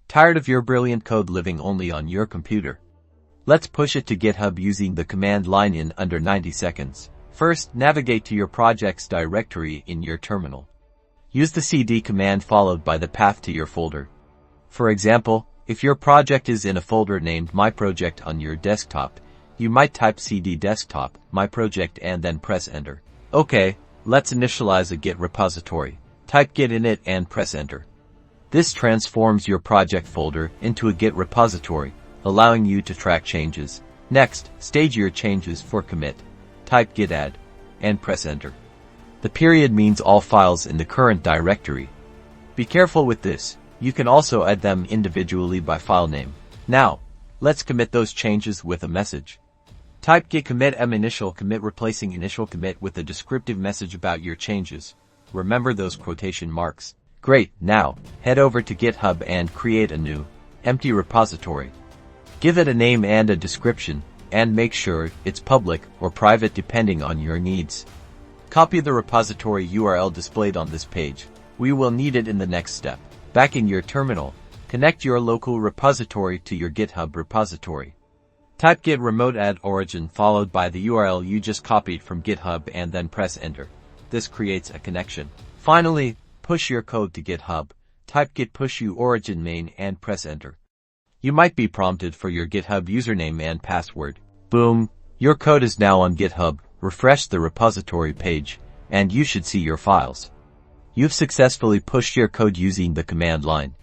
Tired of your brilliant code living only on your computer? Let's push it to GitHub using the command line in under 90 seconds. First, navigate to your project's directory in your terminal. Use the cd command followed by the path to your folder. For example, if your project is in a folder named My Project on your desktop, you might type cd desktop, My Project and then press enter. Okay, let's initialize a Git repository. Type Git in it and press enter. This transforms your project folder into a Git repository, allowing you to track changes. Next, stage your changes for commit. Type git add and press enter. The period means all files in the current directory. Be careful with this. You can also add them individually by file name. Now, let's commit those changes with a message. Type git commit initial commit replacing initial commit with a descriptive message about your changes. Remember those quotation marks. Great, now, head over to GitHub and create a new, empty repository. Give it a name and a description, and make sure it's public or private depending on your needs. Copy the repository URL displayed on this page. We will need it in the next step. Back in your terminal, connect your local repository to your GitHub repository. Type git remote add origin followed by the URL you just copied from GitHub and then press enter. This creates a connection. Finally, push your code to GitHub. Type git push u origin main and press enter. You might be prompted for your GitHub username and password. Boom! Your code is now on GitHub. Refresh the repository page, and you should see your files. You've successfully pushed your code using the command line.